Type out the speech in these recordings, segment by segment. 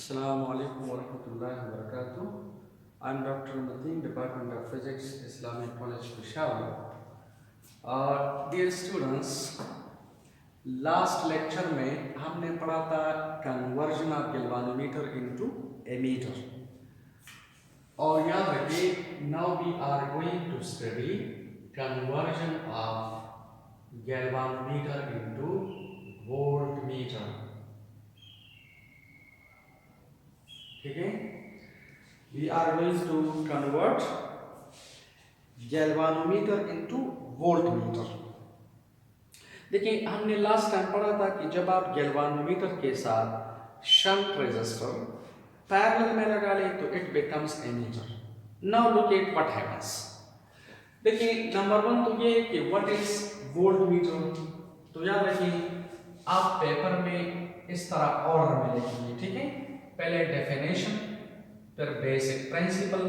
Assalamu alaikum wa rahmatullahi wa barakatuh. I'm Dr. Mateen, Department of Physics, Islamic College, Peshawar. Dear students, last lecture में हमने पढ़ा था conversion of galvanometer into ammeter और याद रखिए now we are going to study conversion of galvanometer into voltmeter. ठीक है, we are going to convert galvanometer into voltmeter. देखिए हमने लास्ट टाइम पढ़ा था कि जब आप गैल्वानोमीटर के साथ शंट रेजिस्टर पैरेलल में लगा ले तो it becomes ammeter. Now look at what happens. देखिए नंबर वन तो ये कि व्हाट इज वोल्टमीटर। तो याद रखिए आप पेपर में इस तरह ऑर्डर में लिखेंगे। ठीक है, पहले डेफिनेशन, फिर basic principle,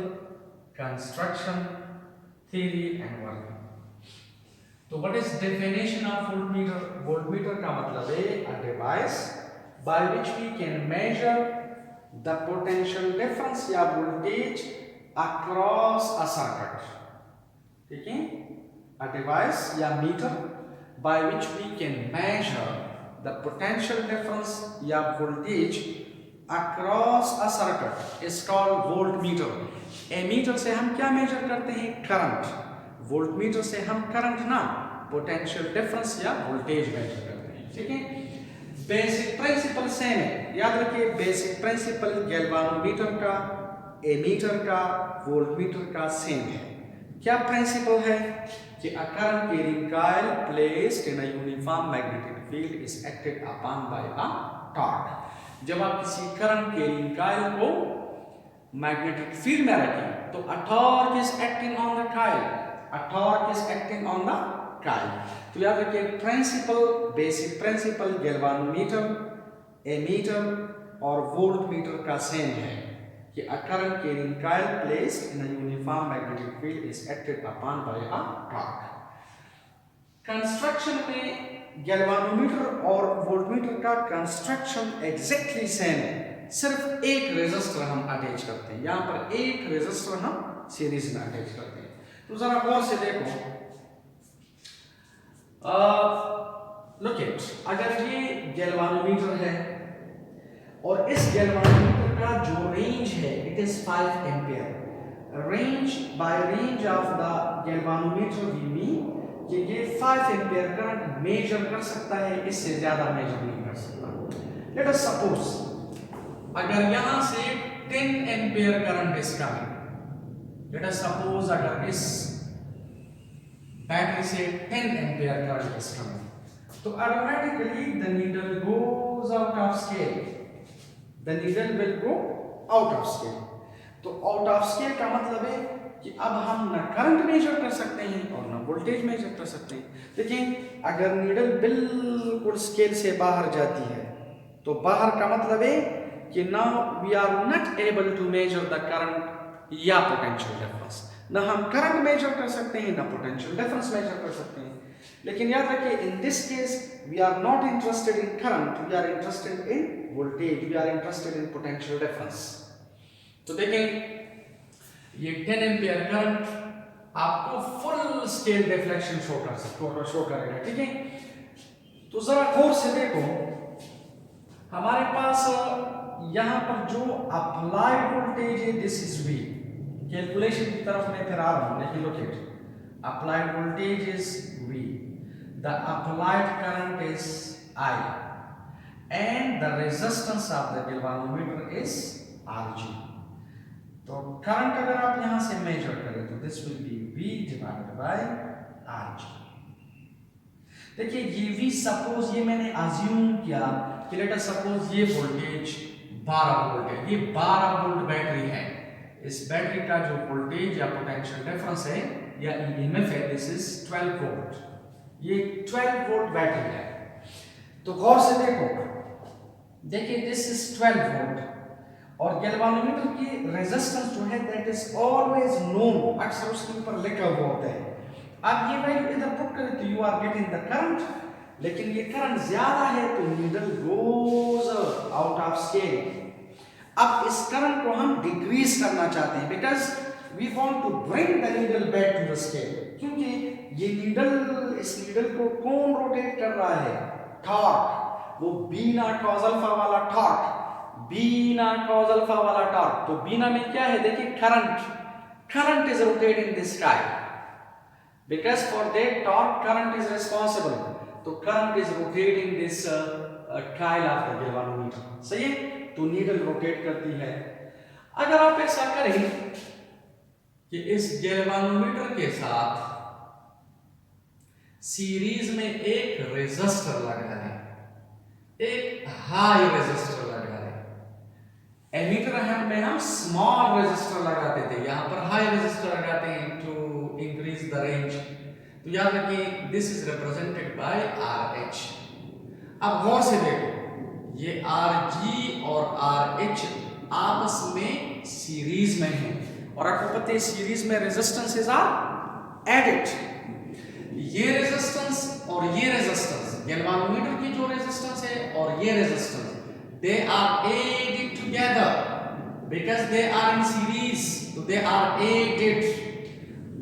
construction, theory and working. तो what is definition of voltmeter? Voltmeter का मतलब है a device by which we can measure the potential difference या वोल्टेज अक्रॉस अ सर्किट। ठीक है, अ डिवाइस या meter by which we can measure the potential difference या voltage across a circuit is called voltmeter. Ammeter से हम क्या major करते हैं? करंट। वोल्टमीटर से हम करंट ना पोटेंशियल डिफरेंस या वोल्टेज मेजर करते हैं। ठीक है, बेसिक प्रिंसिपल सेम है, याद रखिए बेसिक प्रिंसिपल गैल्वानोमीटर का, एमीटर का, वोल्टमीटर का सेम है। क्या प्रिंसिपल है कि a current carrying coil placed in a uniform magnetic field is acted upon by a torque. जब आप किसी करंट कैरिंग कॉइल को मैग्नेटिक फील्ड में रखें तो a torque is acting on the coil, a torque is acting on the coil. तो याद रखिए principle, basic principle galvanometer, ammeter और वोल्टमीटर का सेम है कि a current carrying coil placed in a uniform magnetic field is acted upon by a torque. Construction में galvanometer और voltmeter का कंस्ट्रक्शन एग्जैक्टली सेम है, सिर्फ एक रेजिस्टर हम अटैच करते हैं। यहां पर एक रेजिस्टर हम सीरीज में अटैच करते हैं। तो जरा गौर से देखो, लुक एट, अगर ये गैल्वानोमीटर है और इस गैल्वानोमीटर का जो रेंज है it is 5 ampere. Range by range of the galvanometer we mean कि ये 5 एम्पियर करंट मेजर कर सकता है, इससे ज्यादा मेजर नहीं कर सकता। लेट अस सपोज अगर यहां से 10 ampere current is coming, late us suppose अगर इस बैटरी से 10 एम्पियर करंट इज कमिंग, तो automatically the needle goes out of scale, the needle will go out of scale. तो आउट ऑफ स्केल का मतलब है कि अब हम न करंट मेजर कर सकते हैं और न वोल्टेज मेजर कर सकते हैं। देखिए अगर नीडल बिल्कुल स्केल से बाहर जाती है तो बाहर का मतलब है कि now we are not able to measure the current या पोटेंशियल डिफरेंस। ना हम करंट मेजर कर सकते हैं ना पोटेंशियल डिफरेंस मेजर कर सकते हैं। लेकिन याद रखिए in this case we are not interested in current, we are interested in voltage, we are interested in potential difference. तो देखें ये 10 एम्पियर करंट आपको फुल स्केल डिफ्लेक्शन शो करेगा। ठीक है, तो जरा गौर से देखो, हमारे पास यहां पर जो अप्लाइड वोल्टेज है दिस इज वी। कैलकुलेशन की तरफ मैं फिर आ रहा हूं, लेकिन look at applied voltage is V, the applied current is I and the resistance of the galvanometer is RG. तो करंट अगर आप यहां से मेजर करें तो this will be V divided by RG। देखिए ये V सपोज ये मैंने अज्यूम किया कि लेट अस सपोज ये वोल्टेज 12 वोल्ट है, ये 12 वोल्ट बैटरी है। इस बैटरी का जो वोल्टेज या पोटेंशियल डिफरेंस है या EMF है दिस इज 12 वोल्ट, ये 12 वोल्ट बैटरी है। तो गौर से देखो, देखिए दिस इज 12 वोल्ट और गैल्वानोमीटर की रेजिस्टेंस जो है दैट इज ऑलवेज नोन, अक्सर उसके ऊपर लिखा हुआ होता है। अब ये वैल्यू इधर पुट करें तो you are getting the current, लेकिन ये करंट ज्यादा है तो needle goes out of scale. अब इस करंट को हम डिक्रीज करना चाहते हैं, because we want to bring the needle back to the scale, क्योंकि ये नीडल, इस नीडल को कौन रोटेट कर रहा है? टॉर्क, वो बीना कॉस अल्फा वाला टॉर्क, बीना कॉस अल्फा वाला टॉर्क। तो बीना में क्या है? देखिए current is rotating this type, because for that torque current is responsible, तो current is rotating this coil of the galvanometer, सही है? तो नीडल रोटेट करती है। अगर आप ऐसा करें कि इस गैल्वानोमीटर के साथ सीरीज में एक रेजिस्टर लगा दें, एक हाई रेजिस्टर लगा दें। एमीटर में हम स्मॉल रेजिस्टर लगाते थे, यहां पर हाई रेजिस्टर लगाते हैं टू इंक्रीज द रेंज। तो याद रखिए this is represented by RH। अब गौर से देखो, ये RG और RH आपस में सीरीज में है, और आपको पता है सीरीज में रेजिस्टेंसेस आर एडेड। ये रेजिस्टेंस और ये रेजिस्टेंस, गैल्वानोमीटर की जो रेजिस्टेंस है और ये resistance, they are added together because they are in series, तो दे आर एडेड।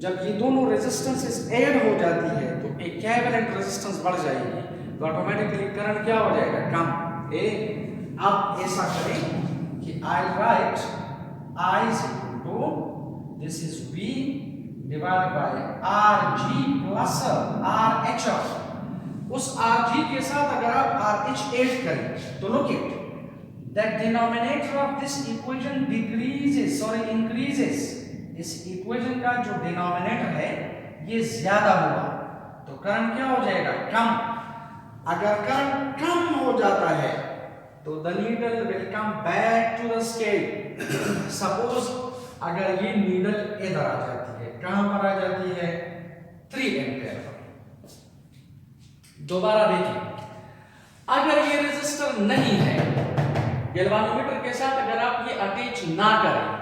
जब ये दोनों रेजिस्टेंसेस ऐड हो जाती है तो इक्विवेलेंट रेजिस्टेंस बढ़ जाएगी, तो ऑटोमेटिकली करंट क्या हो जाएगा? कम। अब ऐसा करें कि आई right I is equal to, this is V divided by RG plus RH। उस RG के साथ अगर आप RH ऐड करें तो look it, that denominator of this equation decreases, sorry increases। इस इक्वेशन का जो डिनोमिनेटर है ये ज्यादा हुआ, तो करंट क्या हो जाएगा? कम। अगर करंट कम हो जाता है तो the needle will come back to the scale. Suppose अगर ये नीडल इधर आ जाती है, कहां पर आ जाती है? 3 एम्पीयर पर। दोबारा देखिए, अगर ये रेजिस्टर नहीं है गैल्वानोमीटर के साथ, अगर आप ये अटैच ना करें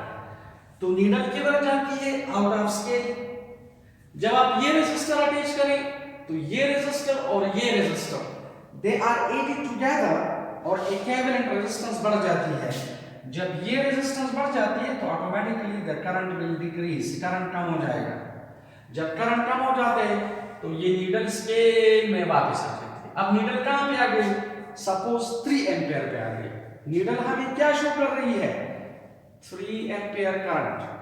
तो नीडल किधर जाती है? Out of scale. जब आप ये रेजिस्टर अटैच करें तो ये रेजिस्टर और ये resistor they are added together और इक्विवेलेंट रेजिस्टेंस बढ़ जाती है। जब ये रेजिस्टेंस बढ़ जाती है तो automatically the current will decrease, current कम हो जाएगा। जब करंट कम हो जाते हैं तो ये नीडल स्केल में वापस आ जाती है। अब नीडल कहां पे आ गई? सपोज 3 एम्पीयर पे आ गई। नीडल हमें क्या शो कर रही है? 3 एम्पीयर करंट।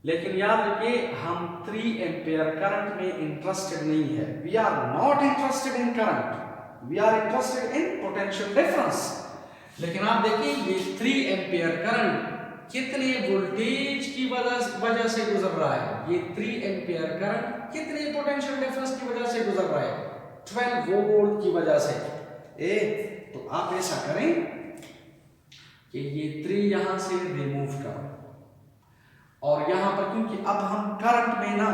लेकिन याद रखिए हम 3 एम्पीयर करंट में इंटरेस्टेड नहीं है। We are not interested in current, we are interested in potential difference. लेकिन आप देखिए ये 3 एम्पीयर करंट कितने वोल्टेज की वजह से गुजर रहा है? ये 3 एम्पीयर करंट कितने पोटेंशियल डिफरेंस की वजह से गुजर रहा है? 12 वोल्ट की वजह से। तो आप ऐसा करें कि ये 3 यहां से रिमूव करो, और यहां पर क्योंकि अब हम करंट में ना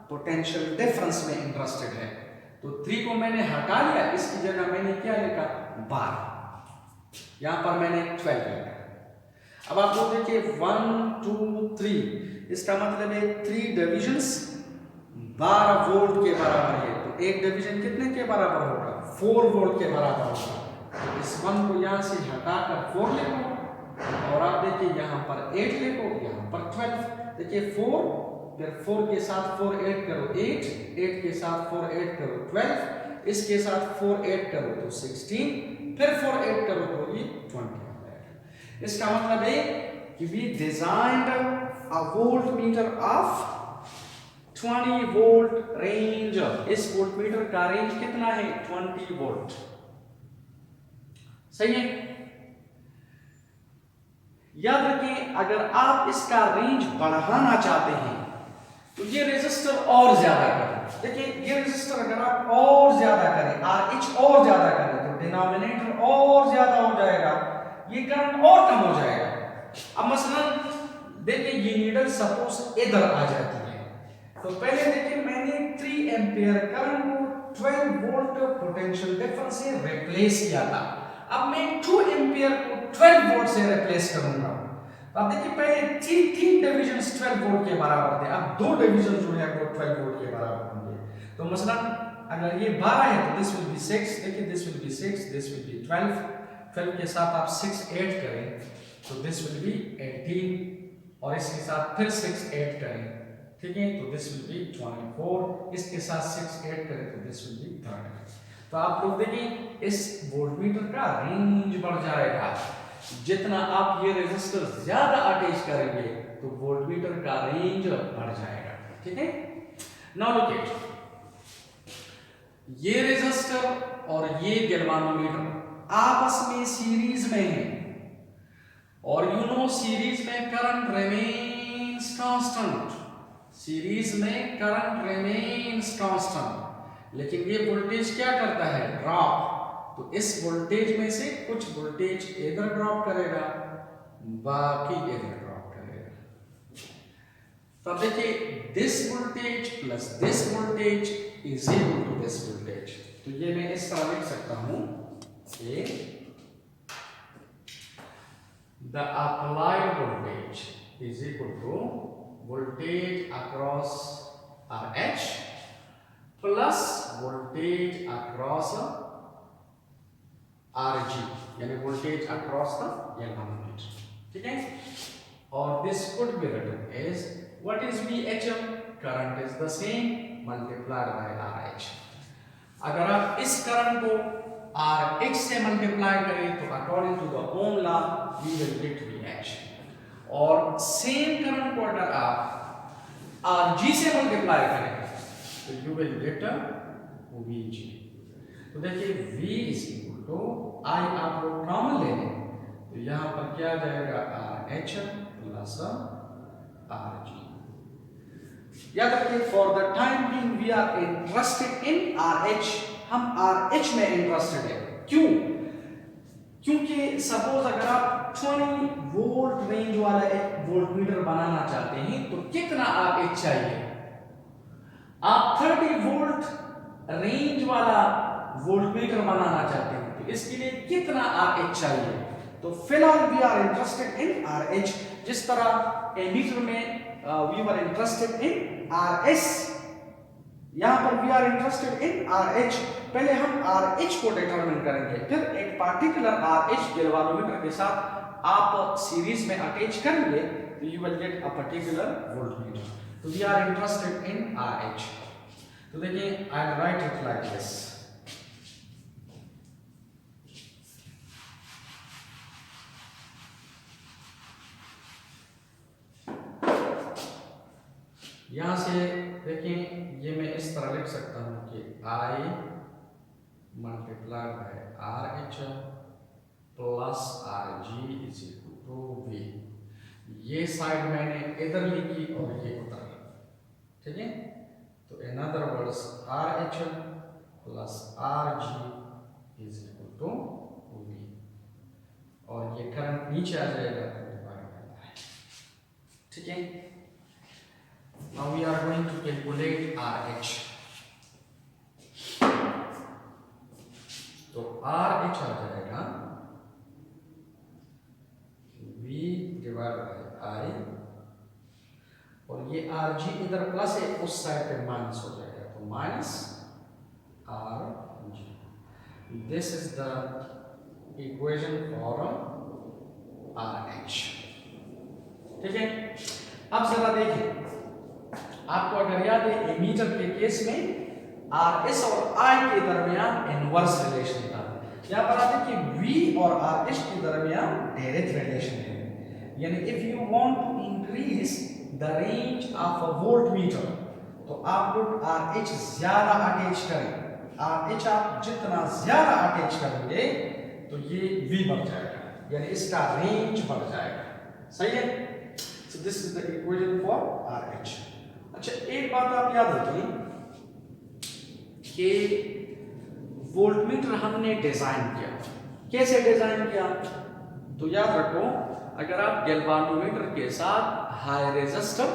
पोटेंशियल डिफरेंस में इंटरेस्टेड है, तो 3 को मैंने हटा लिया, इसकी जगह मैंने क्या लिखा? 12। यहां पर मैंने 12 लिखा। अब आप लोग देखिए 1 2 3, इसका मतलब है 3 डिविजन्स 12 वोल्ट के बराबर है। तो एक डिवीजन कितने के बराबर होगा? 4 वोल्ट के बराबर होगा। तो इस 1 को यहां से हटाकर 4 लिखो, और आप देखिए यहां पर 8 लिखो, यहां पर 12। देखिए 4, फिर 4 के साथ 4 ऐड करो 8, 8 के साथ 4 ऐड करो 12, इसके साथ 4 ऐड करो तो 16, फिर 4 ऐड करो तो ये 20। इसका मतलब है कि we designed a voltmeter of 20 volt range. इस वोल्टमीटर का रेंज कितना है? 20 वोल्ट। सही है। याद रखें अगर आप इसका रेंज बढ़ाना चाहते हैं तो ये रेजिस्टर और ज्यादा करें। देखिए ये रेजिस्टर अगर आप और ज्यादा करें, RH और ज्यादा करें, तो डिनोमिनेटर और ज्यादा हो जाएगा, ये करंट और कम हो जाएगा। अब मसलन देखिए ये नीडल सपोज इधर आ जाती है, तो पहले देखिए मैंने 3 एम्पीयर करंट को 12 वोल्ट पोटेंशियल डिफरेंस से रिप्लेस किया था। अब मैं 2 एम्पीयर को 12 वोल्ट से रिप्लेस करूंगा। अब देखिए पहले 3 डिविजन्स 12 वोल्ट के बराबर थे, अब 2 डिवीजन जो है वो 12 वोल्ट के बराबर होंगे। तो मसलन अगर ये 12 है तो दिस विल बी 6, देखिए this will B 6, this will B 12। 12 के साथ आप 6 ऐड करें तो दिस विल बी 18 और इसके साथ फिर 6 ऐड करें, ठीक है, तो दिस विल बी 24, इसके साथ 6 ऐड करें तो दिस विल बी 30। तो आप लोग देखिए इस वोल्टमीटर का रेंज बढ़ जाएगा, जितना आप ये रेजिस्टर ज्यादा अटैच करेंगे तो वोल्टमीटर का रेंज बढ़ जाएगा, ठीक है। नाउ लुक इट, ये रेजिस्टर और ये गैल्वानोमीटर आपस में सीरीज में है और यू नो सीरीज में करंट रिमेन्स कांस्टेंट, सीरीज में करंट रिमेन्स कांस्टेंट, लेकिन ये वोल्टेज क्या करता है, ड्रॉप। तो इस वोल्टेज में से कुछ वोल्टेज इधर ड्रॉप करेगा, बाकी इधर ड्रॉप करेगा। तो अब देखिए this voltage plus this voltage is equal to this voltage. तो ये मैं इस तरह लिख सकता हूं कि the applied voltage is equal to voltage across RH plus voltage across RG, यानी वोल्टेज अक्रॉस द गैल्वानोमीटर, ठीक है। और this could be written as what is VHM, current is the same multiplied by RH। अगर आप इस current को RH से multiply करें तो according to the Ohm law we will get VH, और सेम करंट को अगर आप RG से मल्टीप्लाई करें तो यू विल गेट VG। तो देखिए V is equal to I आप लोग कॉमन ले लें तो यहां पर क्या आ जाएगा, RH प्लस RG। याद रखिए for the time being we are interested in RH, हम RH में इंटरेस्टेड है। क्यों? क्योंकि सपोज अगर आप 20 वोल्ट रेंज वाला एक वोल्टमीटर बनाना चाहते हैं तो कितना RH चाहिए, आप 30 वोल्ट रेंज वाला वोल्टमीटर बनाना चाहते हैं तो इसके लिए कितना RH चाहिए। तो फिलहाल we are interested in RH, जिस तरह एमीटर में we were interested in RS, यहां पर we are interested in RH। पहले हम RH को डिटरमिन करेंगे, फिर एक पार्टिकुलर RH गैल्वानोमीटर के साथ आप सीरीज में अटैच करेंगे तो you will get a particular voltmeter. तो we are interested in RH। तो देखिए I will write it like this, यहां से देखिए ये मैं इस तरह लिख सकता हूं कि I multiply by RH plus RG is equal to V। ये साइड मैंने इधर लिखी और ये उधर, ठीक है। तो in other words RH plus RG is equal to V, और ये करंट नीचे आ जाएगा तो डिवाइड करना है, ठीक है। Now we are going to calculate RH. तो RH आ जाएगा V डिवाइड बाय I, और ये RG इधर प्लस है, उस साइड पे माइनस हो जाएगा तो minus RG। This is the equation for RH, ठीक है। अब जरा देखिए, आपको अगर याद है एमीटर के केस में RS और I के दरमियान इनवर्स रिलेशन था, यहां पर आप देखिए V और RH के दरमियान डायरेक्ट रिलेशन है। यानी if you want to increase the range of a voltmeter तो आप लोग RH ज्यादा अटैच करें, RH आप जितना ज्यादा अटैच करेंगे तो ये V बढ़ जाएगा, यानी इसका रेंज बढ़ जाएगा, सही है। So this is the equation for RH। अच्छा एक बात आप याद रखिए कि वोल्टमीटर हमने डिजाइन किया, कैसे डिजाइन किया, तो याद रखो अगर आप गैल्वानोमीटर के साथ हाई रेजिस्टर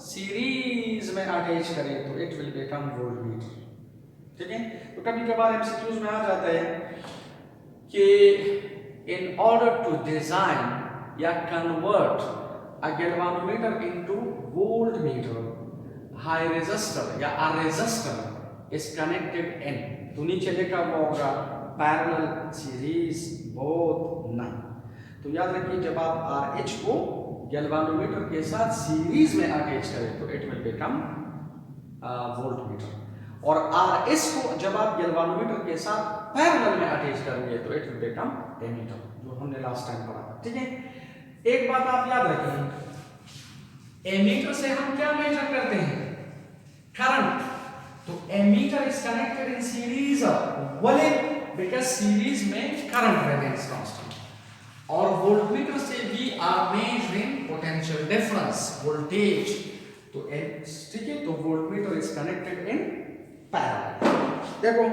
सीरीज में अटैच करें तो इट विल बिकम वोल्टमीटर, ठीक है। तो कभी कभार एमसीक्यूज में आ जाता है कि इन ऑर्डर टू डिजाइन या convert a galvanometer into voltmeter, high resistor या a resistor is connected in, तो नीचे लिखा हुआ होगा parallel, series, both, none। तो याद रखिए जब आप RH को गैल्वानोमीटर के साथ सीरीज में अटैच करें तो इट विल बिकम वोल्टमीटर, और RS को जब आप गैल्वानोमीटर के साथ पैरेलल में अटैच करेंगे तो इट विल बिकम एमीटर, जो हमने लास्ट टाइम पढ़ा था। ठीक है, एक बात आप याद रखिए, एमीटर से हम क्या मेजर करते हैं? करंट। तो ammeter is connected in series, well because series में करंट रिमेन्स कांस्टेंट, और वोल्टमीटर से we are measuring potential difference, voltage. तो ठीक है, तो voltmeter is connected in parallel. देखो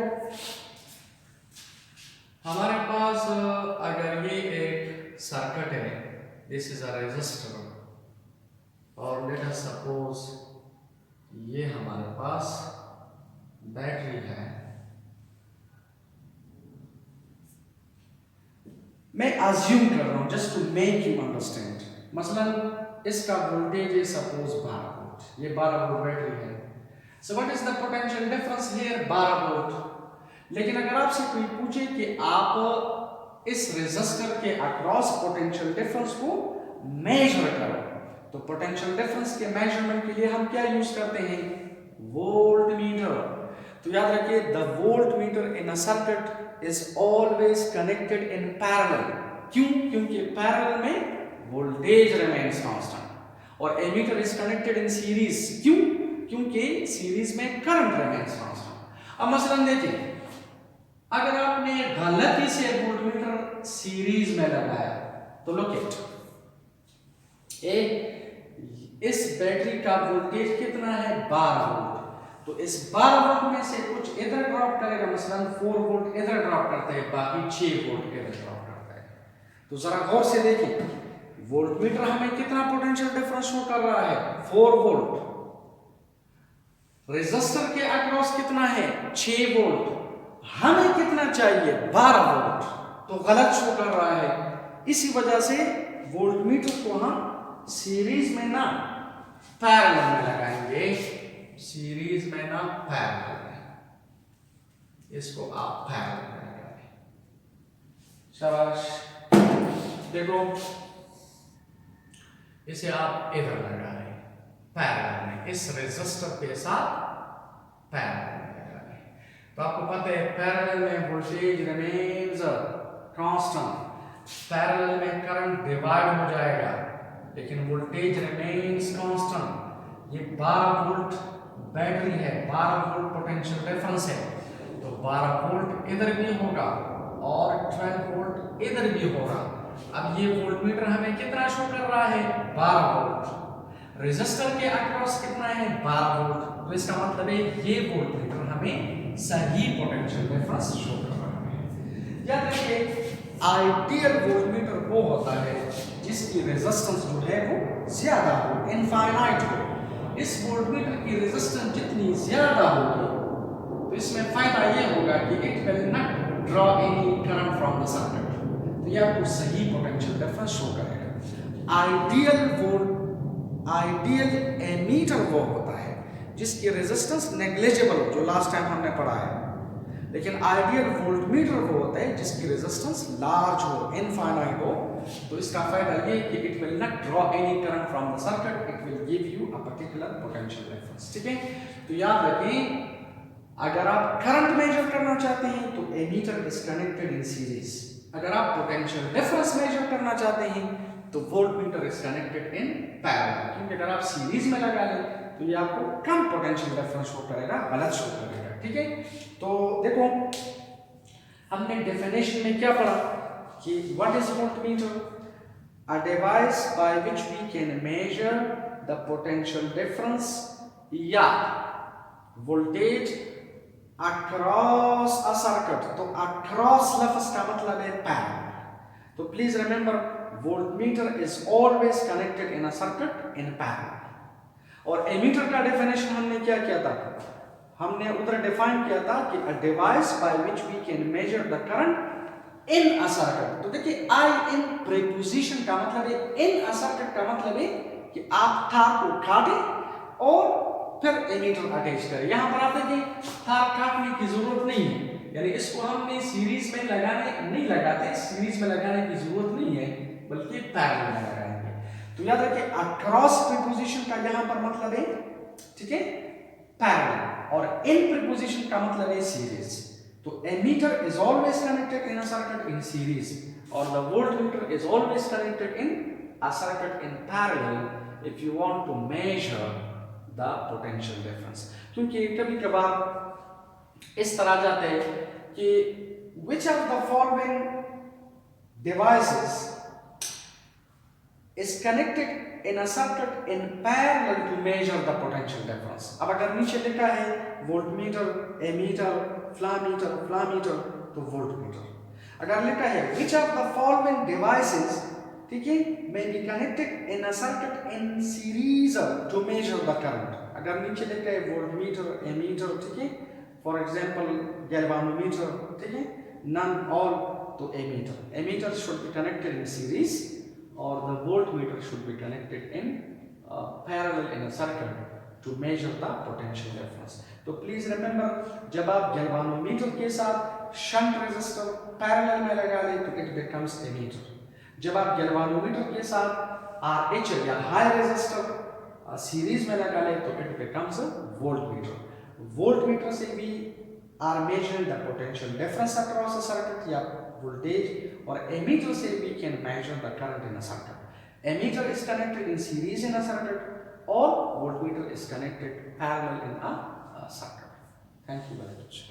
हमारे पास अगर ये एक सर्किट है, दिस इज अ रेजिस्टर, और लेट अस सपोज ये हमारे पास बैटरी है। मैं अज्यूम कर रहा हूं just to make you understand, मसलन इसका वोल्टेज है सपोज 12 वोल्ट, ये 12 वोल्ट बैटरी है। So what is the potential difference here? 12 volt. लेकिन अगर आपसे कोई पूछे कि आप इस रेजिस्टर के अक्रॉस पोटेंशियल डिफरेंस को मेजर करो, तो पोटेंशियल डिफरेंस के मेजरमेंट के लिए हम क्या यूज करते हैं? वोल्टमीटर। तो याद रखिए the voltmeter in a circuit is always connected in parallel. क्यों? क्योंकि पैरेलल में वोल्टेज रिमेन्स कांस्टेंट, और ammeter is connected in series. क्यों? क्योंकि सीरीज में करंट रिमेन्स कांस्टेंट। अब मसलन देखिए, अगर आपने गलती से वोल्टमीटर सीरीज में लगाया तो लुक इट, इस बैटरी का वोल्टेज कितना है? 12 वोल्ट। तो इस 12 वोल्ट में से कुछ इधर ड्रॉप करेगा, मसलन 4 वोल्ट इधर ड्रॉप करता है, बाकी 6 वोल्ट इधर ड्रॉप करता है। तो जरा गौर से देखिए, वोल्टमीटर हमें कितना पोटेंशियल डिफरेंस शो कर रहा है? 4 वोल्ट। रेजिस्टर के अक्रॉस कितना है? 6 वोल्ट। हमें कितना चाहिए? 12 वोल्ट। तो गलत शो कर रहा है। इसी वजह से वोल्टमीटर को हम सीरीज में ना पैरेलल में लगाएंगे, सीरीज में ना पैरेलल में। इसको आप पैरेलल में लगाएं। शाबाश। देखो इसे आप इधर लगा रहे हैं पैरेलल में, इस रेजिस्टर के साथ पैरेलल में लगा रहे हैं। तो आपको पता है पैरेलल में वोल्टेज रिमेन्स कांस्टेंट, पैरेलल में करंट डिवाइड हो जाएगा लेकिन वोल्टेज रिमेन्स कांस्टेंट। ये 12 वोल्ट बैटरी है, 12 वोल्ट पोटेंशियल डिफरेंस है, तो 12 वोल्ट इधर भी होगा और 12 वोल्ट इधर भी होगा। अब ये वोल्टमीटर हमें कितना शो कर रहा है? 12 वोल्ट। रेजिस्टर के अक्रॉस कितना है? 12 वोल्ट। तो इसका मतलब है ये वोल्टमीटर हमें सही पोटेंशियल डिफरेंस शो कर रहा है। याद रखिए आइडियल वोल्टमीटर वो होता है जिसकी रेजिस्टेंस जो है वो ज्यादा हो, इनफाइनाइट हो। इस वोल्टमीटर की रेजिस्टेंस जितनी ज्यादा होगी तो इसमें फायदा ये होगा कि it will not draw any current from the circuit, तो ये आपको सही पोटेंशियल डिफरेंस शो करेगा। आइडियल एमीटर वो होता है जिसकी रेजिस्टेंस नेग्लिजिबल हो, जो लास्ट टाइम हमने पढ़ा है। लेकिन आइडियल वोल्टमीटर वो होता है जिसकी रेजिस्टेंस लार्ज हो, इनफाइनाइट हो। तो इसका फायदा ये कि it will not draw any current from the circuit, it will give you a particular potential difference. ठीक है, तो याद रखें अगर आप करंट मेजर करना चाहते हैं तो ammeter is connected in series. अगर आप पोटेंशियल डिफरेंस मेजर करना चाहते हैं तो voltmeter is connected in parallel, क्योंकि अगर आप सीरीज में लगा लें तो ये आपको कम पोटेंशियल डिफरेंस शो करेगा, गलत शो करेगा। ठीक है, तो देखो हमने डेफिनेशन में क्या पढ़ा कि what is voltmeter? A device by which we can measure the potential difference या वोल्टेज अक्रॉस अ सर्किट। तो अक्रॉस लफ्ज का मतलब है पैरेलल। तो please remember voltmeter is always connected in a circuit in parallel. और एमीटर का definition हमने क्या किया था? हमने उधर डिफाइन किया था कि a device by which we can measure the current in a circuit. तो देखिए आई इन प्रीपोजिशन का मतलब है इन अ सर्किट का मतलब है कि आप तार को काटें और फिर एमीटर अटैच करें। यहां पर आप देखिए तार काटने की जरूरत नहीं है, यानी इसको हमने सीरीज में लगाने नहीं लगाते, सीरीज में लगाने की जरूरत नहीं है। बल्कि पैरेलल में लगाएंगे। तो याद रखिए अक्रॉस प्रीपोजिशन का यहां पर मतलब है, ठीक है, पैरेलल, और इन प्रीपोजिशन का मतलब है सीरीज। तो ammeter is always connected in a circuit in series, और the voltmeter is always connected in a circuit in parallel if you want to measure the potential difference. क्योंकि कभी कभार इस तरह जाते हैं कि which of the following devices is connected in a circuit in parallel to measure the potential difference। अब अगर नीचे लिखा है वोल्टमीटर, एमीटर, फ्लामीटर, तो वोल्टमीटर। अगर लिखा है which of the following devices, ठीक है, may be connected in a circuit in series to measure the current। अगर नीचे लिखा है वोल्टमीटर, एमीटर, ठीक है, फॉर एग्जाम्पल गैल्वानोमीटर, ठीक है, none, all, तो ammeter. Ammeter should be connected in series or the voltmeter should be connected in parallel in a circuit to measure the potential difference। तो प्लीज रिमेंबर, जब आप galvanometer के साथ shunt resistor parallel में लगा लें तो इट बिकम्स एमीटर। जब आप गैल्वानोमीटर के साथ आरएच या हाई रेजिस्टर सीरीज में लगा लें तो इट बिकम्स वोल्टमीटर। वोल्टमीटर से भी are measuring the potential difference across a circuit या voltage, और एमीटर से we can measure the current in a circuit। Ammeter is connected in series in a circuit or voltmeter is connected parallel in a circuit। Thank you very much।